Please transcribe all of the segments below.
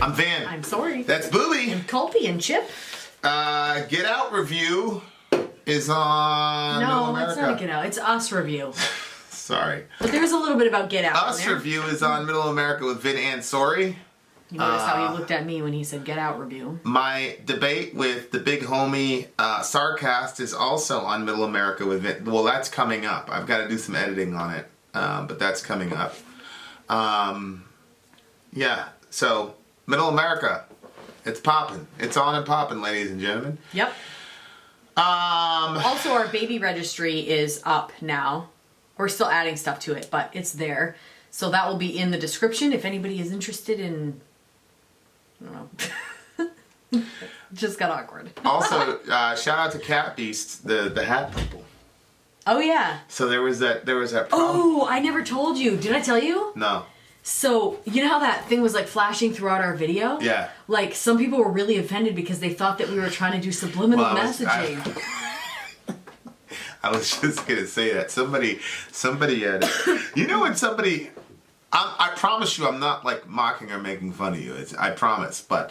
I'm Van. I'm Sori. That's Booby. And Colby and Chip. Get Out review is on Middle No, America. it's not a Get Out. It's Us review. Sorry. But there's a little bit about Get Out. Us review is on Middle America with Vin and Sori. You notice how he looked at me when he said Get Out review. My debate with the big homie Sarcast is also on Middle America with Vin. Well, that's coming up. I've got to do some editing on it, but that's coming up. Yeah, so Middle America, it's popping. It's on and popping, ladies and gentlemen. Yep. Also, our baby registry is up now. We're still adding stuff to it, but it's there. So that will be in the description if anybody is interested in... I don't know. Just got awkward. Also, shout out to Cat Beast, the hat people. Oh, yeah. So there was that problem. Oh, I never told you. Did I tell you? No. So, you know how that thing was like flashing throughout our video? Yeah. Like, some people were really offended because they thought that we were trying to do subliminal messaging. I was just going to say that. Somebody had... You know when somebody... I promise you I'm not like mocking or making fun of you. I promise. But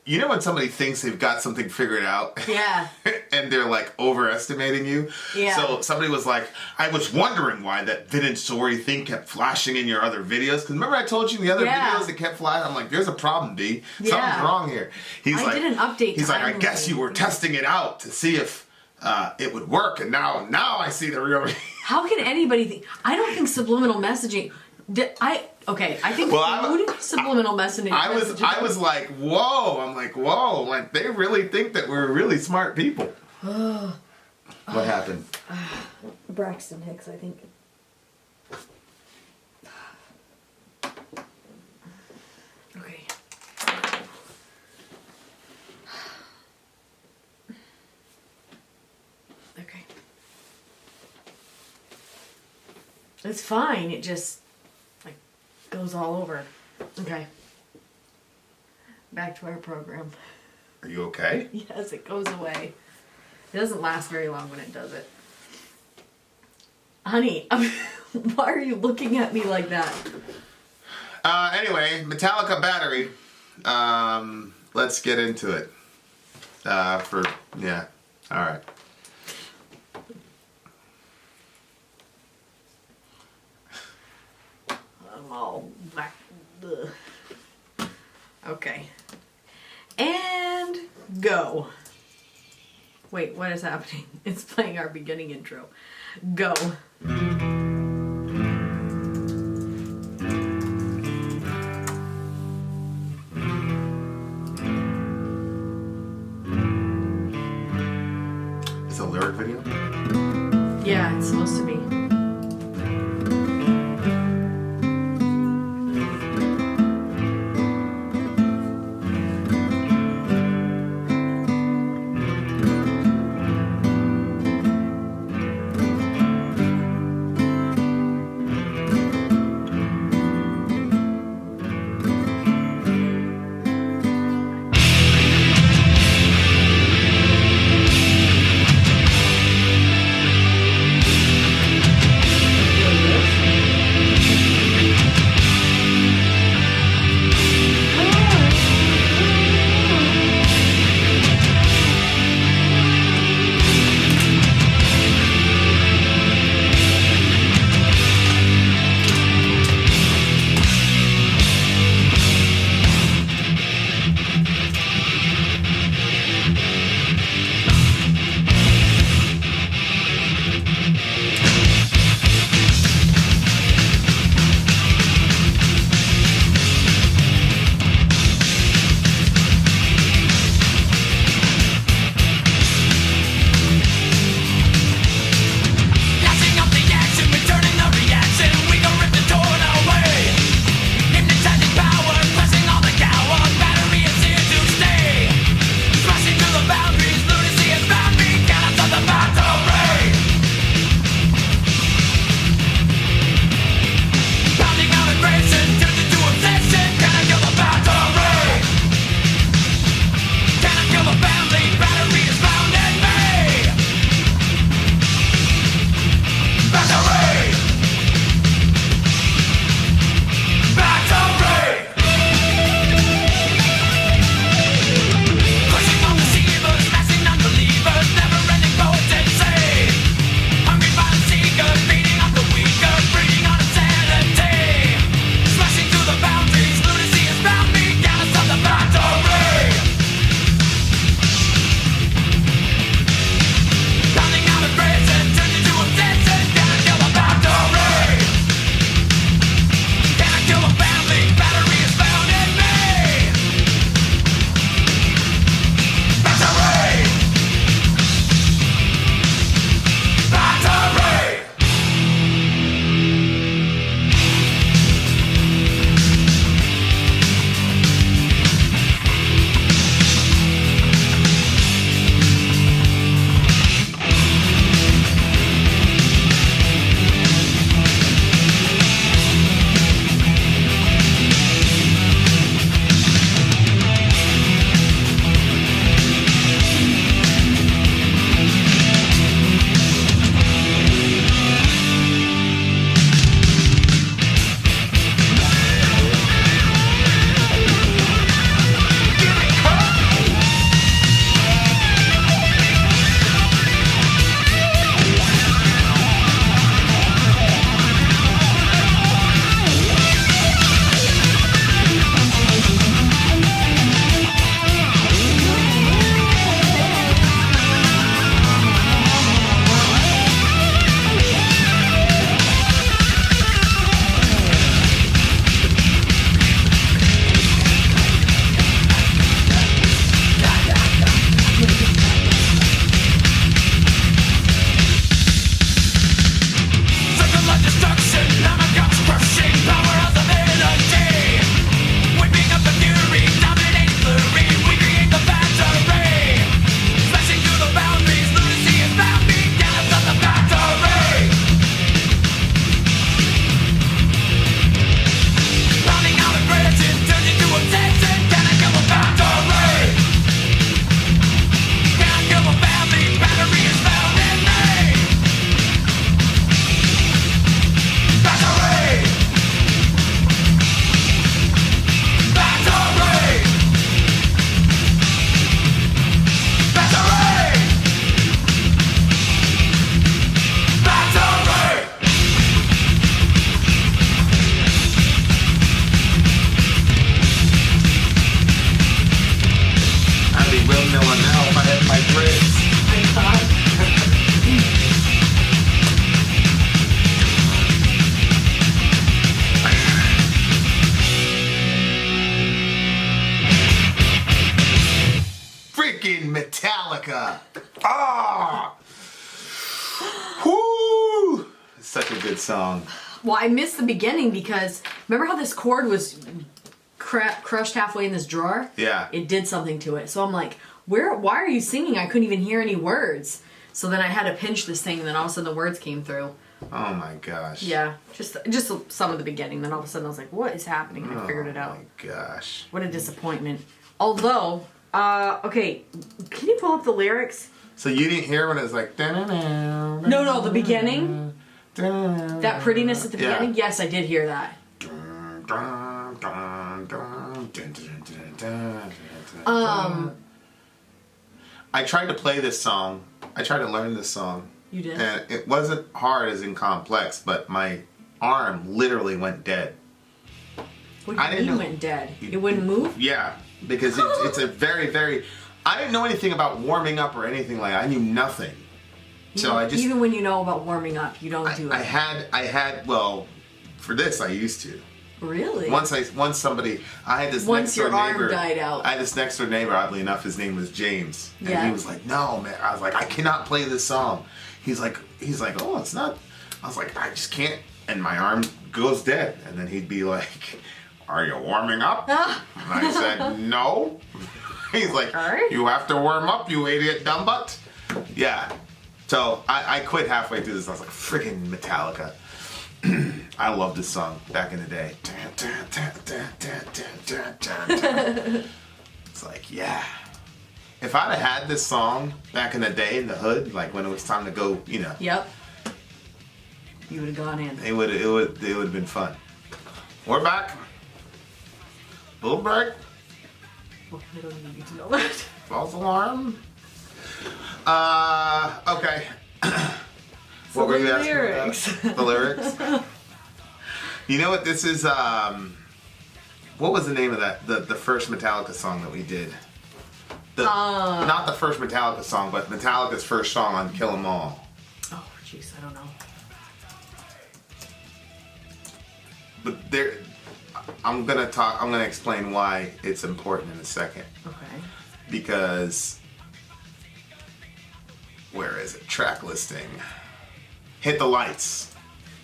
you know when somebody thinks they've got something figured out? Yeah. And they're like overestimating you? Yeah. So somebody was like, I was wondering why that Vin and Sori thing kept flashing in your other videos. Because remember I told you in the other videos it kept flashing? I'm like, there's a problem, B. Something's wrong here. I did an update. He's like, I guess you were testing it out to see if it would work. And now I see the real... How can anybody think... I don't think subliminal messaging... I think subliminal messaging... I was like, whoa. I'm like, whoa. Like, they really think that we're really smart people. What happened? Braxton Hicks, I think. Okay. Okay. It's fine. It just, like, goes all over. Okay. Back to our program. Are you okay? Yes, it goes away. It doesn't last very long when it does it. Honey, why are you looking at me like that? Anyway, Metallica Battery. Let's get into it. All right. I'm all back. Ugh. Okay. And go. Wait, what is happening? It's playing our beginning intro. Go. It's a lyric video? Yeah, it's supposed to be. Metallica. Ah! Whoo! It's such a good song. Well, I missed the beginning because remember how this chord was crushed halfway in this drawer? Yeah. It did something to it. So I'm like, why are you singing? I couldn't even hear any words. So then I had to pinch this thing, and then all of a sudden the words came through. Oh my gosh. Yeah, just some of the beginning. Then all of a sudden I was like, what is happening? And I figured it out. Oh my gosh. What a disappointment. Although, okay, can you pull up the lyrics? So you didn't hear when it was like... No, the beginning. That prettiness at the beginning? Yes, I did hear that. I tried to play this song. I tried to learn this song. You did? And it wasn't hard as in complex, but my arm literally went dead. What do you mean went dead? It wouldn't move? Yeah, because it's a very, very... I didn't know anything about warming up or anything like that. I knew nothing. So I just... Even when you know about warming up, you don't do it. I had, well, for this I used to. Really? Once somebody, I had this Once next door your arm neighbor. died out. I had this next door neighbor, oddly enough, his name was James. And Yeah. he was like, no, man. I was like, I cannot play this song. He's like, oh, it's not. I was like, I just can't. And my arm goes dead. And then he'd be like, are you warming up? And I said, no. He's like, you have to warm up, you idiot dumb butt. Yeah. So I quit halfway through this. I was like, freaking Metallica. I loved this song back in the day. It's like, yeah. If I'd have had this song back in the day in the hood, like when it was time to go, you know. Yep. You would have gone in. It would have been fun. We're back. Little break. Well, I don't need you to know that. False alarm. Okay. So what were you the asking lyrics. about? The lyrics? You know what this is? What was the name of that? The first Metallica song that we did? Not the first Metallica song, but Metallica's first song on Kill 'Em All. Oh, jeez, I don't know. But I'm gonna explain why it's important in a second. Okay. Because where is it? Track listing. Hit the lights.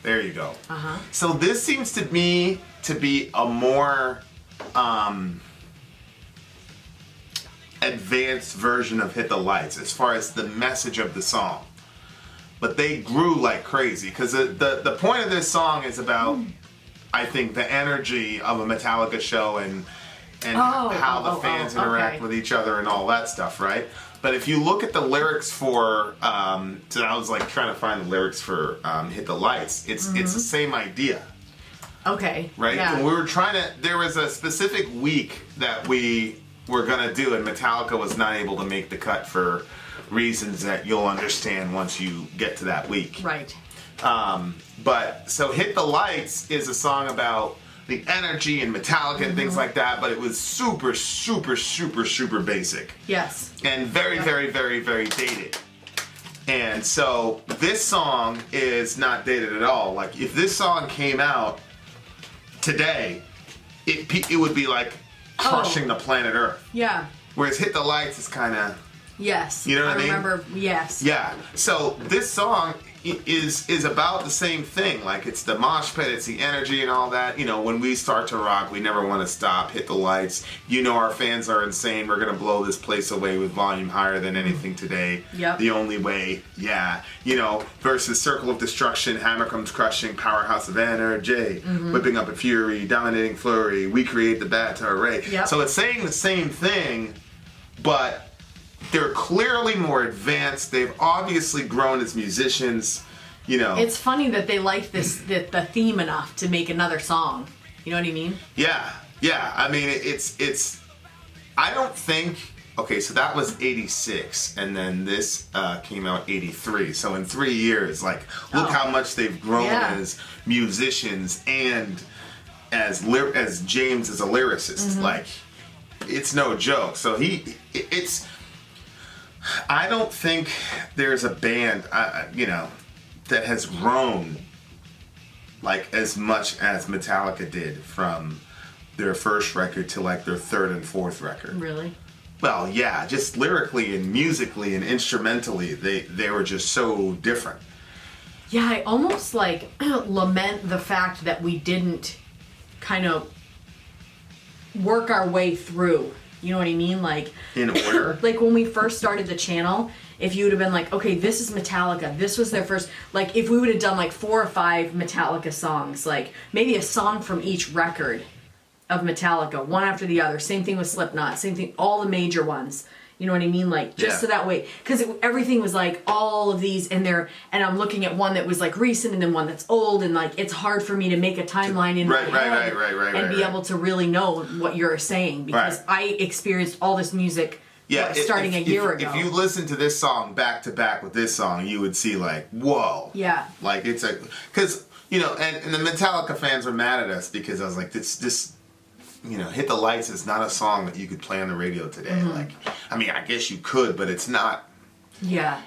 There you go. Uh-huh. So this seems to me to be a more advanced version of Hit the Lights as far as the message of the song. But they grew like crazy because the point of this song is about, I think, the energy of a Metallica show and how the fans interact with each other and all that stuff, right? But if you look at the lyrics for, so I was like trying to find the lyrics for Hit the Lights, it's the same idea. Okay. Right? Yeah. And we were there was a specific week that we were going to do, and Metallica was not able to make the cut for reasons that you'll understand once you get to that week. Right. But, so Hit the Lights is a song about the energy and Metallica and things like that, but it was super, super, super, super basic. Yes. And very, very, very, very dated. And so this song is not dated at all. Like, if this song came out today, it would be like crushing the planet Earth. Yeah. Whereas Hit the Lights is kind of... Yes. You know what I mean? I remember, yes. Yeah. So this song is about the same thing. Like, it's the mosh pit, it's the energy and all that. You know, when we start to rock, we never want to stop. Hit the lights. You know our fans are insane. We're going to blow this place away with volume higher than anything today. Yep. The only way. Yeah. You know, versus Circle of Destruction, Hammer Comes Crushing, Powerhouse of Energy, Whipping Up a Fury, Dominating Flurry, We Create the Banter Array. Yep. So it's saying the same thing, but they're clearly more advanced. They've obviously grown as musicians, you know. It's funny that they liked the theme enough to make another song. You know what I mean? Yeah. I mean, it's. I don't think. Okay, so that was '86, and then this came out '83. So in 3 years, like, look how much they've grown as musicians and as James as a lyricist. Like, it's no joke. So it's. I don't think there's a band, you know, that has grown like as much as Metallica did from their first record to like their third and fourth record. Really? Well, yeah, just lyrically and musically and instrumentally, they were just so different. Yeah, I almost like lament the fact that we didn't kind of work our way through. You know what I mean? Like In order? like when we first started the channel, if you would have been like, okay, this is Metallica, this was their first, like if we would have done like 4 or 5 Metallica songs, like maybe a song from each record of Metallica, one after the other. Same thing with Slipknot, same thing, all the major ones. You know what I mean? Like, just so that way, because everything was like all of these in there, and I'm looking at one that was like recent and then one that's old, and like it's hard for me to make a timeline in my head and be able to really know what you're saying, because I experienced all this music starting a year ago. If you listen to this song back to back with this song, you would see like, whoa. Yeah. Like it's a, because, you know, and the Metallica fans were mad at us because I was like, this you know, Hit the Lights is not a song that you could play on the radio today. Mm-hmm. Like, I mean, I guess you could, but it's not. Yeah.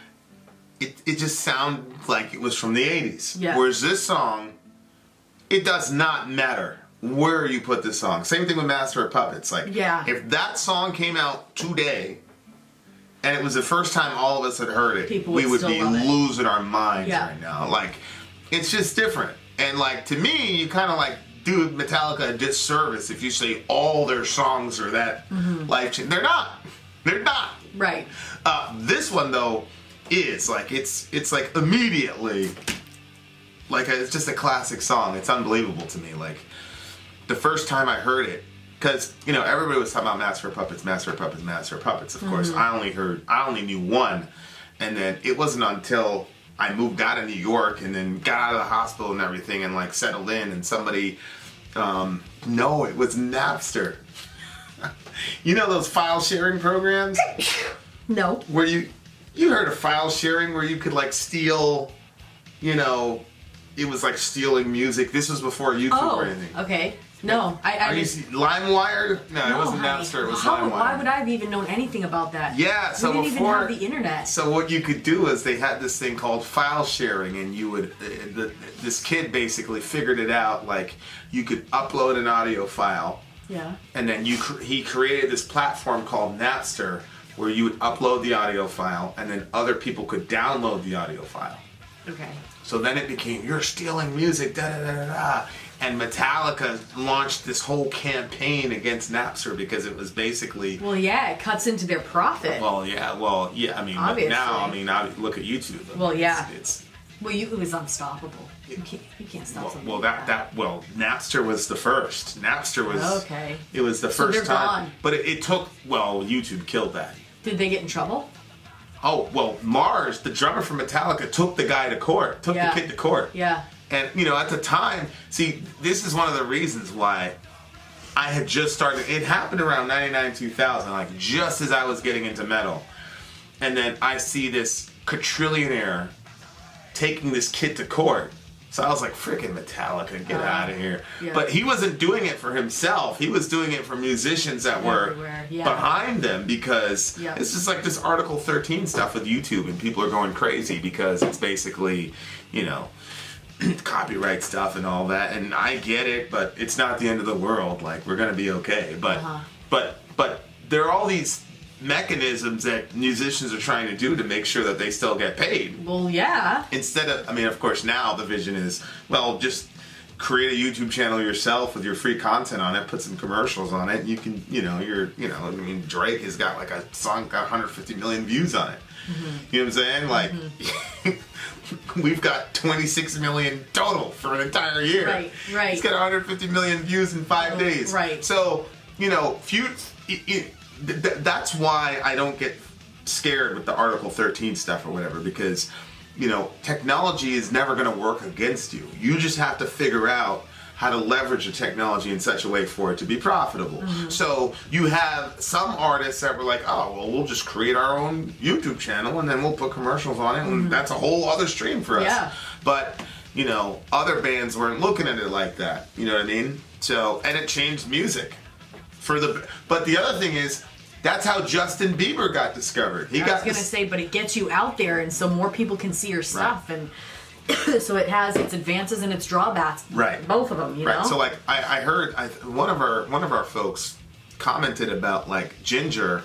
It just sounded like it was from the 80s. Yeah. Whereas this song, it does not matter where you put this song. Same thing with Master of Puppets. Like, if that song came out today, and it was the first time all of us had heard it, we would be losing our minds right now. Like, it's just different. And like, to me, you kind of like, do Metallica a disservice if you say all their songs are that life-changing. They're not. They're not. Right. This one though is like it's like immediately like it's just a classic song. It's unbelievable to me. Like the first time I heard it, because you know everybody was talking about Master of Puppets, Master of Puppets, Master of Puppets. Of course, I only knew one, and then it wasn't until I moved out of New York and then got out of the hospital and everything and like settled in and somebody, no, it was Napster. You know those file sharing programs? No. Where you heard of file sharing where you could like steal, you know, it was like stealing music. This was before YouTube or anything. Okay. No, Are you LimeWire? No, it wasn't Napster. It was LimeWire. Why would I have even known anything about that? Yeah, so we didn't even have the internet. So what you could do is they had this thing called file sharing, and you would this kid basically figured it out. Like you could upload an audio file. Yeah. And then he created this platform called Napster, where you would upload the audio file, and then other people could download the audio file. Okay. So then it became, you're stealing music, da da da da da. And Metallica launched this whole campaign against Napster because it was basically... Well, yeah, it cuts into their profit. Well, yeah, I mean, obviously. Now, I mean, look at YouTube. Well, yeah. It's it was unstoppable. You can't stop something. Well, Napster was the first. Napster was... Okay. It was the first they're time. Gone. But it took... Well, YouTube killed that. Did they get in trouble? Oh, well, Mars, the drummer from Metallica, took the guy to court. Took the kid to court. Yeah. And, you know, at the time, see, this is one of the reasons why I had just started. It happened around 99, 2000, like just as I was getting into metal. And then I see this quadrillionaire taking this kid to court. So I was like, freaking Metallica, get out of here. Yeah. But he wasn't doing it for himself. He was doing it for musicians that were behind them, because it's just like this Article 13 stuff with YouTube, and people are going crazy because it's basically, you know, copyright stuff and all that. And I get it, but it's not the end of the world. Like, we're going to be okay. But there are all these mechanisms that musicians are trying to do to make sure that they still get paid. Well, yeah. Instead of, I mean, of course, now the vision is, well, just create a YouTube channel yourself with your free content on it, put some commercials on it, and you can, I mean, Drake has got like a song got 150 million views on it. Mm-hmm. You know what I'm saying? Like, we've got 26 million total for an entire year. Right. He's got 150 million views in 5 days. Right. So, you know, that's why I don't get scared with the Article 13 stuff or whatever, because, you know, technology is never going to work against you. You just have to figure out how to leverage the technology in such a way for it to be profitable. Mm-hmm. So you have some artists that were like, oh, well, we'll just create our own YouTube channel and then we'll put commercials on it, and that's a whole other stream for us. Yeah. But, you know, other bands weren't looking at it like that. You know what I mean? So, and it changed music. But the other thing is, that's how Justin Bieber got discovered. I was going to say, but it gets you out there, and so more people can see your stuff, and so it has its advances and its drawbacks. Right. Both of them, you know? So, like, I heard one of our folks commented about, like, Ginger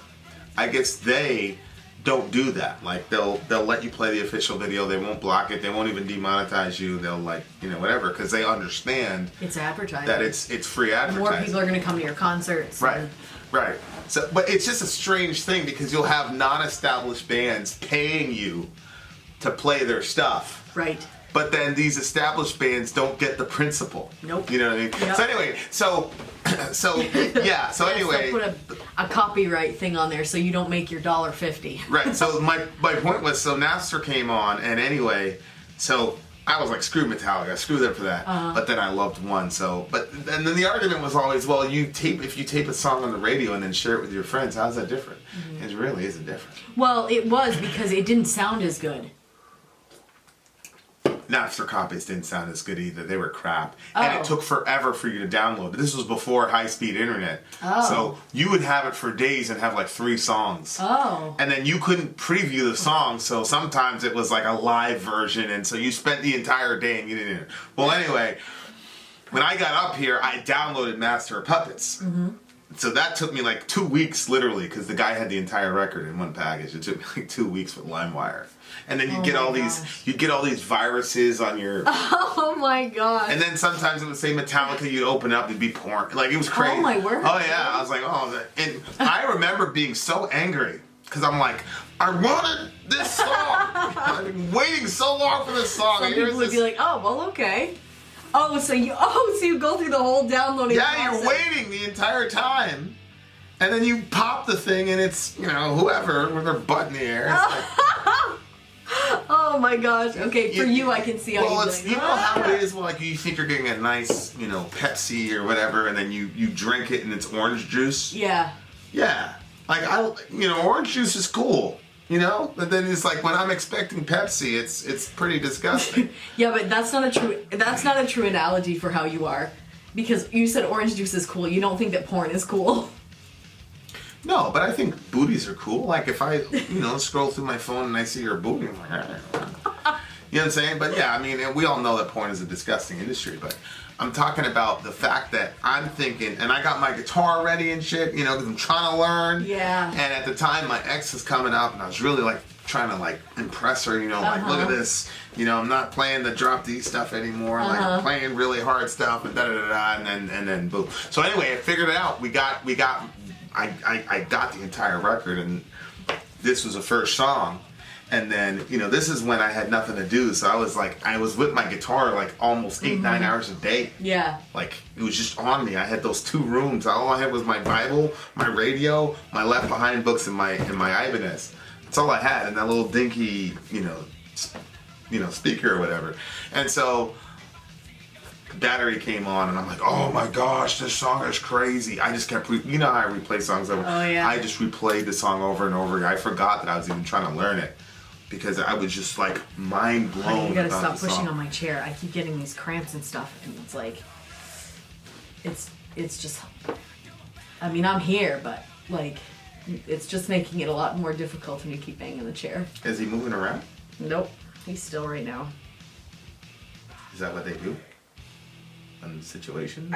I guess they don't do that. Like they'll let you play the official video. They won't block it. They won't even demonetize you. They'll like, you know, whatever, because they understand it's advertising. that it's free advertising. More people are going to come to your concerts. Right. Right. So, but it's just a strange thing because you'll have non-established bands paying you to play their stuff. Right. But then these established bands don't get the principle. Nope. You know what I mean? Yep. So anyway, yeah. So anyway, put a copyright thing on there so you don't make your $1.50. Right. So my point was, so Napster came on, and anyway, so I was like, screw Metallica, screw them for that. But then I loved one. So, and then the argument was always, well, if you tape a song on the radio and then share it with your friends, how's that different? Mm-hmm. It really isn't different. Well, it was because it didn't sound as good. Napster copies didn't sound as good either. They were crap. And it took forever for you to download. This was before high-speed internet. So you would have it for days and have like 3 songs. And then you couldn't preview the song, so sometimes it was like a live version, and so you spent the entire day and you didn't hear it. Well, anyway, when I got up here, I downloaded Master of Puppets. Mm-hmm. So that took me like 2 weeks, literally, because the guy had the entire record in one package. It took me like 2 weeks with LimeWire. And then you'd get all these viruses on your. Oh my god! And then sometimes it would say Metallica. You'd open up, it'd be porn. Like it was crazy. Oh my word! Oh yeah, I was like, oh, and I remember being so angry because I'm like, I wanted this song. I've been waiting so long for this song. Some people would be like, oh well, okay. So you go through the whole downloading. Yeah, process. You're waiting the entire time. And then you pop the thing, and it's, you know, whoever with their butt in the air. It's like, oh my gosh! Okay, for you, I can see how well, you're it's doing. you know how it is. Well, like you think you're getting a nice, you know, Pepsi or whatever, and then you drink it and it's orange juice. Yeah. Yeah, like orange juice is cool, you know. But then it's like when I'm expecting Pepsi, it's pretty disgusting. Yeah, but that's not a true analogy for how you are, because you said orange juice is cool. You don't think that porn is cool. No, but I think booties are cool. Like if I, scroll through my phone and I see your booty, I'm like, you know what I'm saying? But yeah, I mean, and we all know that porn is a disgusting industry, but I'm talking about the fact that I'm thinking, and I got my guitar ready and shit, because I'm trying to learn. Yeah. And at the time, my ex was coming up, and I was really like trying to like impress her, like look at this, I'm not playing the drop D stuff anymore, like I'm playing really hard stuff, and and then boom. So anyway, I figured it out. I got the entire record, and this was the first song. And then, this is when I had nothing to do. So I was with my guitar like almost 8-9 hours a day. Yeah. Like, it was just on me. I had those 2 rooms. All I had was my Bible, my radio, my Left Behind books, and my Ibanez. That's all I had. And that little dinky, speaker or whatever. And so battery came on, and I'm like, oh my gosh, this song is crazy. I just kept, how I replay songs over. Oh yeah. I just replayed the song over and over again. I forgot that I was even trying to learn it because I was just like mind blown. Honey, you gotta about stop pushing song. on my chair. I keep getting these cramps and stuff, and it's like, it's just. I mean, I'm here, but like, it's just making it a lot more difficult when you keep banging the chair. Is he moving around? Nope, he's still right now. Is that what they do? In the situation?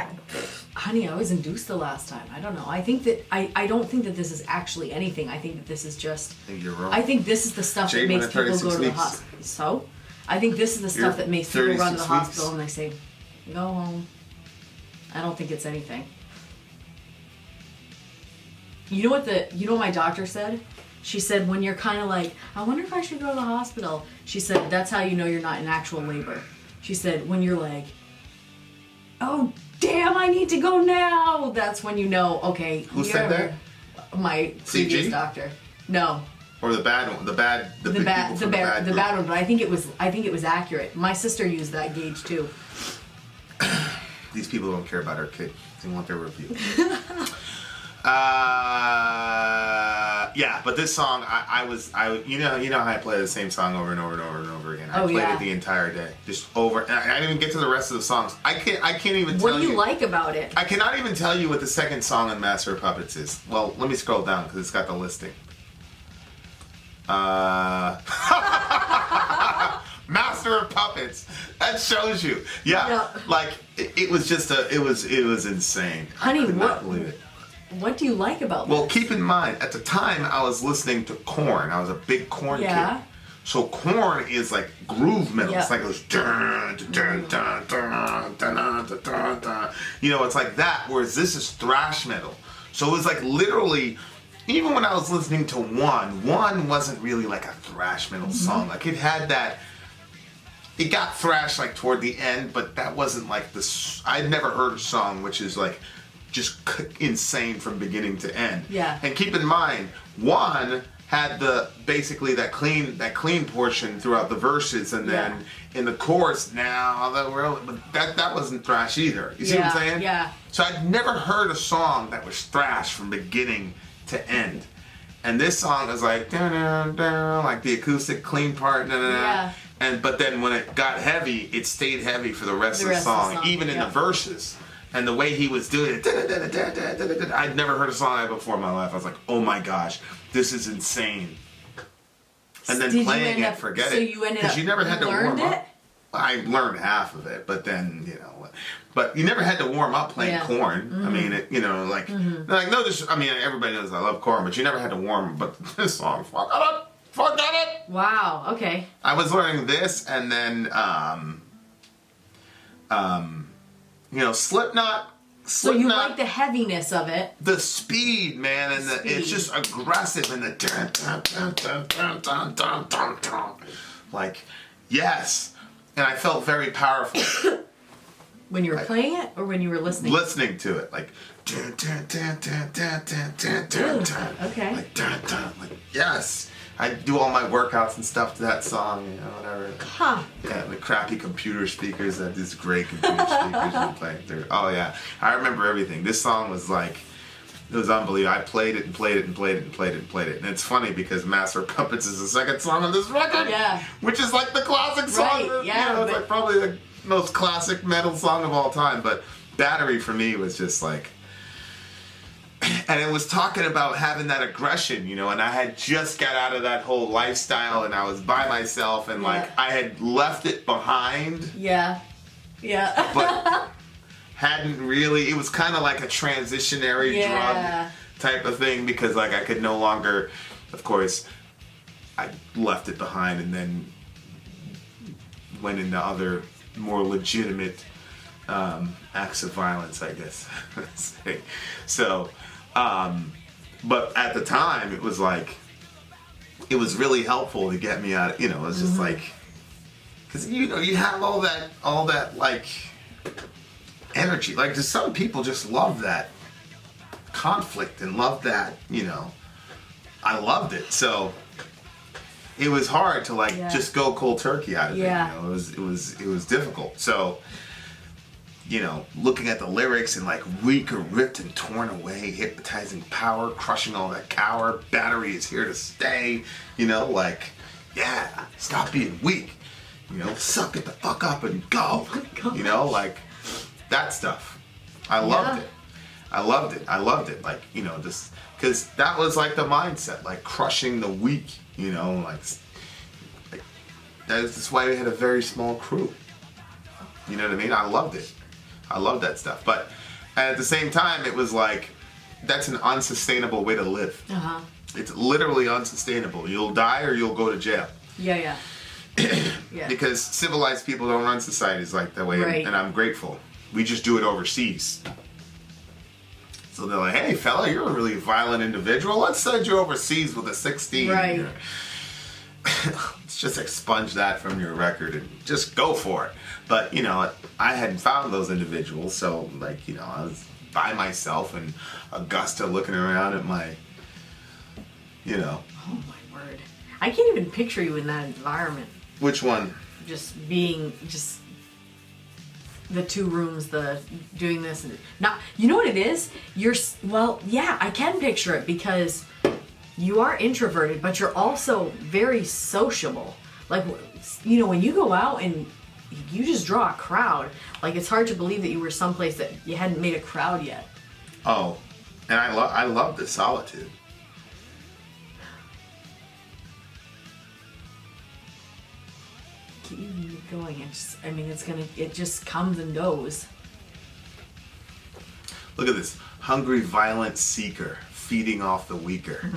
Honey, I was induced the last time. I don't know. I think that I don't think that this is actually anything. I think that this is just. I think you're wrong. I think this is the stuff that makes people go to the hospital. So, I think this is the stuff that makes people run to the hospital and they say, "Go home." I don't think it's anything. You know what my doctor said? She said when you're kind of like, I wonder if I should go to the hospital. She said that's how you know you're not in actual labor. She said when you're like, oh damn, I need to go now. That's when you know. Okay. Who said that? My previous doctor. No. Or the bad one. The bad one. But I think it was accurate. My sister used that gauge too. These people don't care about our kid. They want their review. Yeah, but this song, you know how I play the same song over and over and over and over again. I played it the entire day, just over. And I didn't even get to the rest of the songs. I can't even. What do you like about it? I cannot even tell you what the second song in Master of Puppets is. Well, let me scroll down because it's got the listing. Master of Puppets. That shows you. Yeah. Like it was just it was insane. Honey, I could not believe it. What do you like about Well, this? keep in mind, at the time I was listening to Korn. I was a big Korn Yeah. kid. So Korn is like groove metal. Yep. It's like it goes dun, dun, dun, dun, dun, dun, dun, dun, dun. You know, it's like that. Whereas this is thrash metal. So it was like literally, even when I was listening to One wasn't really like a thrash metal song. Like it had that. It got thrash like toward the end, but that wasn't like this. I'd never heard a song which is like just insane from beginning to end. Yeah. And keep in mind, One had the basically that clean portion throughout the verses, and then in the chorus now that wasn't thrash either. You see what I'm saying? Yeah. So I'd never heard a song that was thrash from beginning to end. And this song was like dun, dun, dun, like the acoustic clean part, dun, dun, dun. Yeah. But then when it got heavy, it stayed heavy for the rest of the song, even in the verses. And the way he was doing it, I'd never heard a song like that before in my life. I was like, oh my gosh, this is insane. And then playing it, forget it. So you ended up you never had to warm it? up. I learned half of it, but then, you know, but you never had to warm up playing Korn. I mean, it, you know, like, like no, this. I mean, everybody knows I love Korn, but you never had to warm. But this song, forget it. Wow. Okay. I was learning this, and then, you know, Slipknot. So you like the heaviness of it. The speed, man, and it's just aggressive, and the dun, like, yes. And I felt very powerful. When you were playing it, or when you were listening? Listening to it, like, okay. Like, yes. I do all my workouts and stuff to that song, you know, whatever. Huh. Yeah, the crappy computer speakers, that these great computer speakers you play through. Oh yeah, I remember everything. This song was like, it was unbelievable. I played it and played it and played it and played it and played it. And it's funny because Master of Puppets is the second song on this record. Yeah. Which is like the classic song. Right, yeah. You know, it's like probably the most classic metal song of all time. But Battery for me was just like, and it was talking about having that aggression, you know, and I had just got out of that whole lifestyle, and I was by myself, and like I had left it behind. Yeah. Yeah. But hadn't really, it was kind of like a transitionary drug type of thing, because like I could no longer, of course, I left it behind and then went into other more legitimate acts of violence, I guess. So, but at the time it was like, it was really helpful to get me out, you know, it was just like, because you know, you have all that like energy, like just some people just love that conflict and love that, you know. I loved it, so it was hard to like just go cold turkey out of it, you know. It was difficult. So, you know, looking at the lyrics and like weak or ripped and torn away, hypnotizing power, crushing all that cower, battery is here to stay, you know, like, yeah, stop being weak, you know, suck it the fuck up and go, you know, like that stuff. I loved it. I loved it. Like, you know, just because that was like the mindset, like crushing the weak, you know, like that's why we had a very small crew. You know what I mean? I loved it. I love that stuff. But at the same time, it was like, that's an unsustainable way to live. It's literally unsustainable. You'll die or you'll go to jail. Yeah. Because civilized people don't run societies like that way, and I'm grateful. We just do it overseas. So they're like, hey fella, you're a really violent individual. Let's send you overseas with a 16. Right. Let's just expunge that from your record and just go for it. But, you know, I hadn't found those individuals, so, like, you know, I was by myself in Augusta looking around at my, you know. Oh, my word. I can't even picture you in that environment. Which one? Just being, the 2 rooms, doing this. And not, you know what it is? I can picture it because you are introverted, but you're also very sociable. Like, you know, when you go out and you just draw a crowd. Like, it's hard to believe that you were someplace that you hadn't made a crowd yet. Oh, and I love the solitude. Keep going. It just comes and goes. Look at this. Hungry, violent seeker, feeding off the weaker,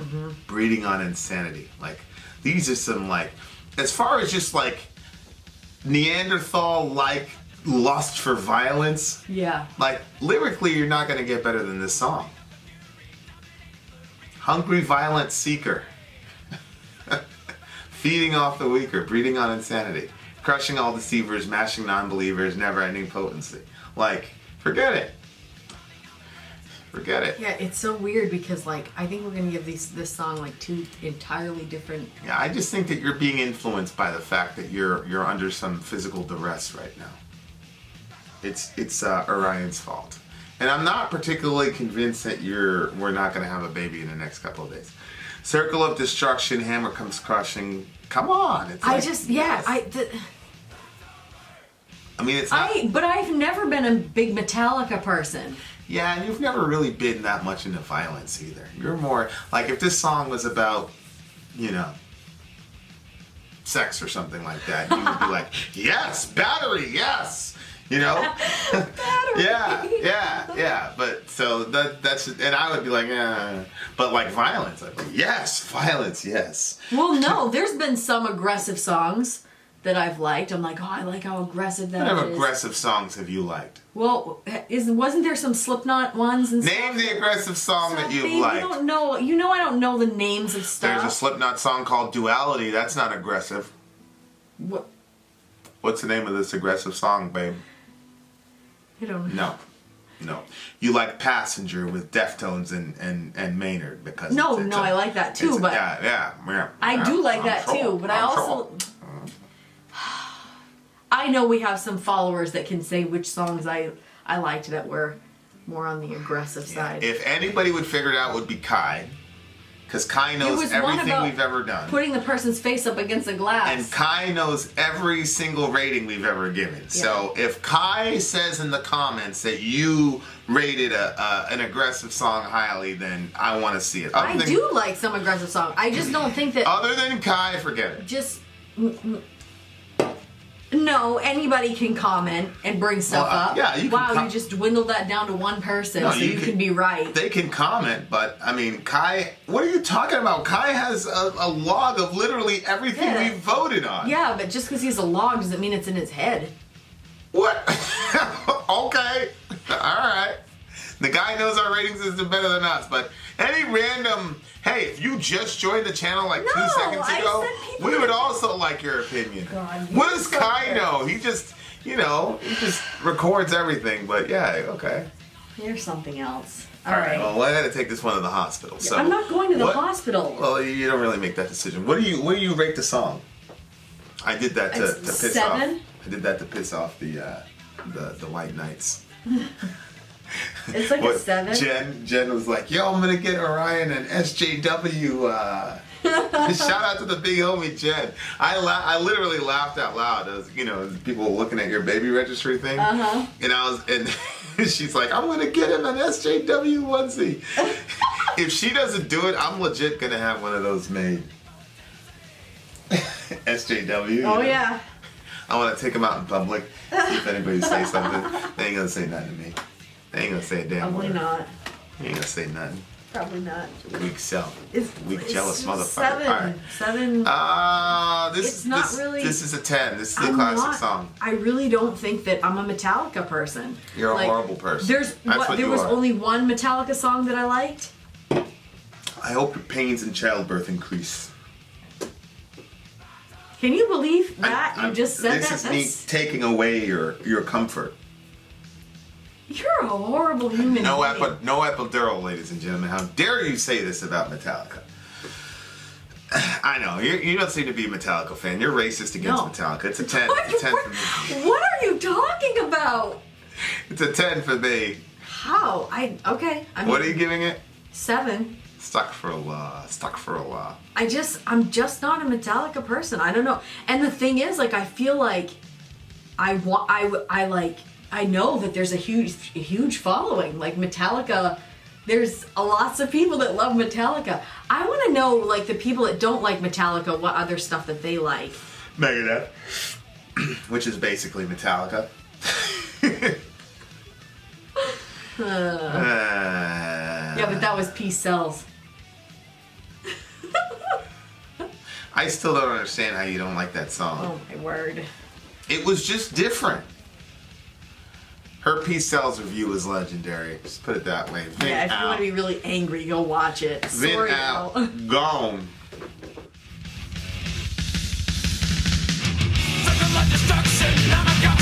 breeding on insanity. Like, these are some, like, as far as just, like, Neanderthal-like lust for violence. Yeah. Like, lyrically, you're not going to get better than this song. Hungry, violent seeker. Feeding off the weaker, breeding on insanity. Crushing all deceivers, mashing non-believers, never-ending potency. Like, forget it. Forget it. Yeah, it's so weird because, like, I think we're going to give this song, like, two entirely different... Yeah, I just think that you're being influenced by the fact that you're under some physical duress right now. It's Orion's fault. And I'm not particularly convinced that we're not going to have a baby in the next couple of days. Circle of destruction, hammer comes crushing. Come on. It's like, I mean, it's not... But I've never been a big Metallica person. Yeah, and you've never really been that much into violence either. You're more... Like, if this song was about, you know, sex or something like that, you would be like, yes, battery, yes! You know? Battery. Yeah. But, so, that's... And I would be like, But, like, violence, I'd be like, yes, violence, yes. Well, no, there's been some aggressive songs that I've liked. I'm like, oh, I like how aggressive that is. What kind of aggressive songs have you liked? Well, wasn't there some Slipknot ones and stuff? Name the aggressive song that you've liked. I don't know. You know I don't know the names of stuff. There's a Slipknot song called Duality. That's not aggressive. What? What's the name of this aggressive song, babe? I don't know. No. You like Passenger with Deftones and Maynard because I like that too, but I do like that too, but I also I know we have some followers that can say which songs I liked that were more on the aggressive side. If anybody would figure it out, it would be Kai. Because Kai knows everything we've ever done. Putting the person's face up against a glass. And Kai knows every single rating we've ever given. Yeah. So if Kai says in the comments that you rated an aggressive song highly, then I want to see it. I do like some aggressive songs. I just don't think that... Other than Kai, forget it. Just... No, anybody can comment and bring stuff up. Yeah, you can you just dwindled that down to one person, so you can be right. They can comment, but, I mean, Kai... What are you talking about? Kai has a log of literally everything we voted on. Yeah, but just because he's a log doesn't mean it's in his head. What? Okay. Alright. The guy knows our rating system better than us, but any random... Hey, if you just joined the channel like 2 seconds ago, we would also like your opinion. God, what does Kai know? He just, he just records everything, but yeah, okay. Here's something else. All right. Well, I had to take this one to the hospital. So I'm not going to the hospital. Well, you don't really make that decision. What do you rate the song? I did that to piss off. 7? I did that to piss off the white knights. It's like a 7. Jen was like, yo, I'm gonna get Orion an SJW. Shout out to the big homie Jen. I literally laughed out loud as people looking at your baby registry thing. And she's like, I'm gonna get him an SJW onesie. If she doesn't do it, I'm legit gonna have one of those made. SJW. Oh yeah. I want to take them out in public. See if anybody says something. They ain't gonna say nothing to me. They ain't gonna say a damn word. Probably not. They ain't gonna say nothing. Probably not. Weak self. Weak jealous motherfucker. 7. Right. 7. This is a 10. This is a classic song. I really don't think that I'm a Metallica person. You're a horrible person. There was only one Metallica song that I liked. I hope your pains in childbirth increase. Can you believe that? You just said that? This is me taking away your comfort. You're a horrible human being. No epidural, ladies and gentlemen. How dare you say this about Metallica? I know. You don't seem to be a Metallica fan. You're racist against Metallica. It's a 10. It's a 10 for me. What are you talking about? It's a 10 for me. How? Okay. What are you giving it? 7. Stuck for a law. I'm just not a Metallica person. I don't know. And the thing is, like, I feel like I know that there's a huge following. Like Metallica, there's lots of people that love Metallica. I want to know, like, the people that don't like Metallica, what other stuff that they like. Megadeth, which is basically Metallica. Yeah, but that was Peace Sells. I still don't understand how you don't like that song. Oh my word. It was just different. Her Peace Sells review is legendary. Just put it that way. Vin Yeah, if out. you want to be really angry, go watch it. Vin Sorry, out. Al. Gone. Like destruction, I'm a god.